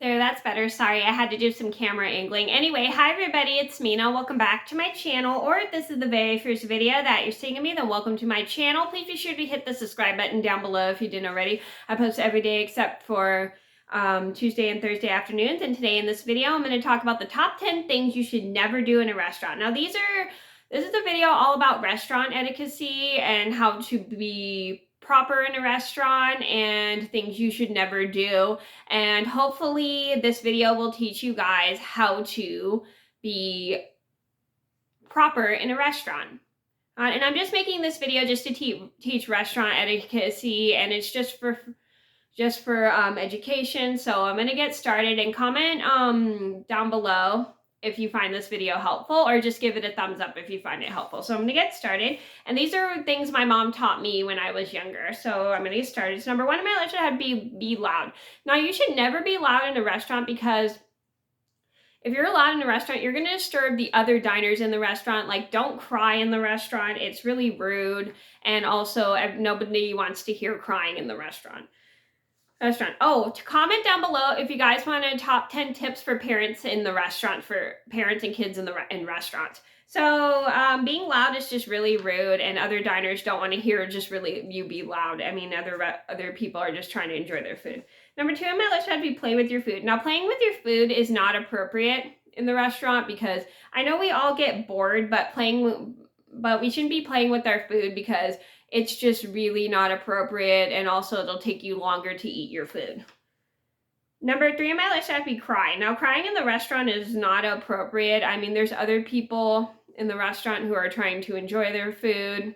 There, that's better. Sorry, I had to do some camera angling. Anyway, hi everybody, it's Mena. Welcome back to my channel, or if this is the very first video that you're seeing of me, then welcome to my channel. Please be sure to hit the subscribe button down below if you didn't already. I post every day except for Tuesday and Thursday afternoons, and today in this video, I'm going to talk about the top 10 things you should never do in a restaurant. Now, this is a video all about restaurant etiquette and how to be proper in a restaurant and things you should never do. And hopefully this video will teach you guys how to be proper in a restaurant. And I'm just making this video just to teach restaurant etiquette, and it's just for education. So I'm gonna get started, and comment down below if you find this video helpful, or just give it a thumbs up if you find it helpful. So I'm gonna get started, and these are things my mom taught me when I was younger. So I'm gonna get started. So number one on my list should be loud. Now, you should never be loud in a restaurant, because if you're loud in a restaurant, you're gonna disturb the other diners in the restaurant. Like, don't cry in the restaurant. It's really rude, and also nobody wants to hear crying in the restaurant. Oh, to comment down below if you guys want a top 10 tips for parents in the restaurant, for parents and kids in restaurants. So being loud is just really rude, and other diners don't want to hear just really you be loud. I mean, other people are just trying to enjoy their food. Number two on my list should be play with your food. Now, playing with your food is not appropriate in the restaurant, because I know we all get bored, but we shouldn't be playing with our food, because it's just really not appropriate, and also it'll take you longer to eat your food. Number three on my list should be cry. Now, crying in the restaurant is not appropriate. I mean, there's other people in the restaurant who are trying to enjoy their food,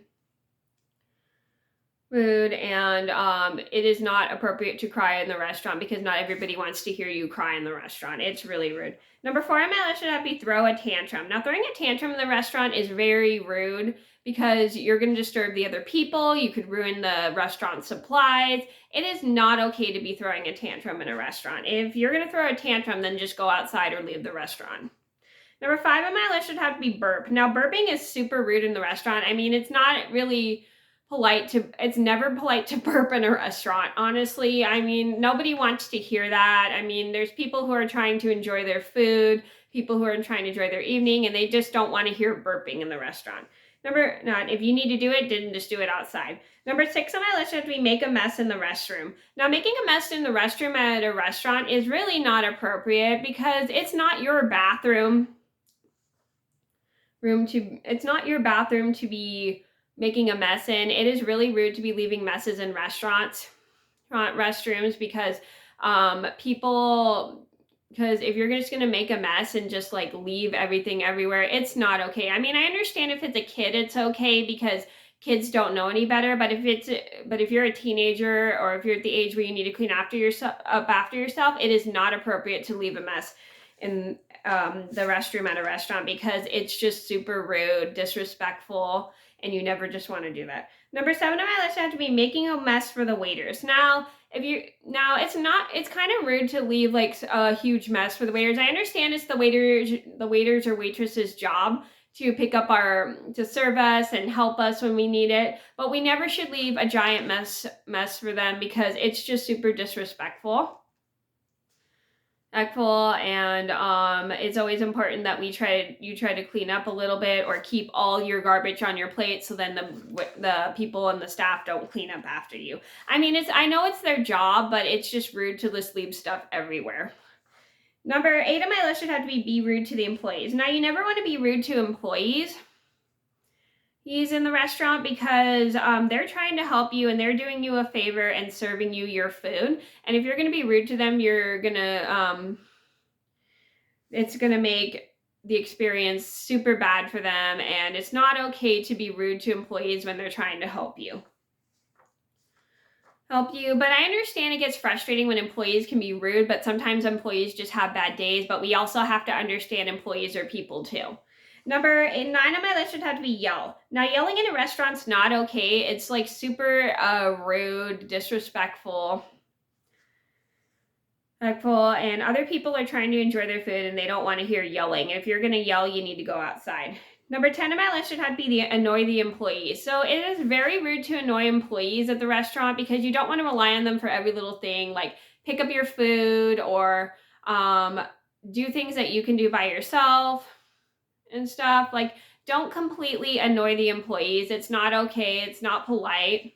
and it is not appropriate to cry in the restaurant, because not everybody wants to hear you cry in the restaurant. It's really rude. Number four on my list should be throw a tantrum. Now, throwing a tantrum in the restaurant is very rude, because you're going to disturb the other people. You could ruin the restaurant supplies. It is not okay to be throwing a tantrum in a restaurant. If you're going to throw a tantrum, then just go outside or leave the restaurant. Number five on my list should have to be burp. Now, burping is super rude in the restaurant. I mean, it's not really it's never polite to burp in a restaurant, honestly. I mean, nobody wants to hear that. I mean, there's people who are trying to enjoy their food, people who are trying to enjoy their evening, and they just don't want to hear burping in the restaurant. If you need to do it, then just do it outside. Number six on my list should be make a mess in the restroom. Now, making a mess in the restroom at a restaurant is really not appropriate, because it's not your bathroom to be making a mess in. It is really rude to be leaving messes in restrooms, because if you're just going to make a mess and just like leave everything everywhere, it's not okay. I mean, I understand if it's a kid, it's okay, because kids don't know any better. But if you're a teenager, or if you're at the age where you need to clean up after yourself, it is not appropriate to leave a mess in the restroom at a restaurant, because it's just super rude, disrespectful, and you never just want to do that. Number seven on my list had to be making a mess for the waiters. Now, it's kind of rude to leave like a huge mess for the waiters. I understand it's the waiters or waitresses' job to serve us and help us when we need it, but we never should leave a giant mess for them, because it's just super disrespectful. And it's always important that you try to clean up a little bit, or keep all your garbage on your plate, so then the people and the staff don't clean up after you. I mean, I know it's their job, but it's just rude to just leave stuff everywhere. Number eight on my list should have to be rude to the employees. Now, you never want to be rude to employees in the restaurant, because they're trying to help you, and they're doing you a favor and serving you your food. And if you're going to be rude to them, it's going to make the experience super bad for them, and it's not okay to be rude to employees when they're trying to help you. But I understand it gets frustrating when employees can be rude, but sometimes employees just have bad days. But we also have to understand employees are people too. Number nine on my list should have to be yell. Now, yelling in a restaurant's not okay. It's like super rude, disrespectful, and other people are trying to enjoy their food, and they don't want to hear yelling. If you're going to yell, you need to go outside. Number 10 on my list should have to be annoy the employees. So it is very rude to annoy employees at the restaurant, because you don't want to rely on them for every little thing, like pick up your food, or Do things that you can do by yourself and stuff. Like, don't completely annoy the employees. It's not okay. It's not polite.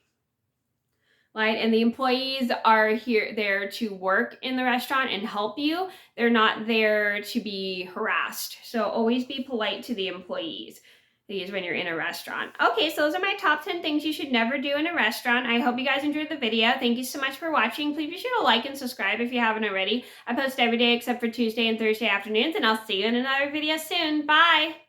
Right? And the employees are there to work in the restaurant and help you. They're not there to be harassed. So always be polite to the employees when you're in a restaurant. Okay, so those are my top 10 things you should never do in a restaurant. I hope you guys enjoyed the video. Thank you so much for watching. Please be sure to like and subscribe if you haven't already. I post every day except for Tuesday and Thursday afternoons, and I'll see you in another video soon. Bye!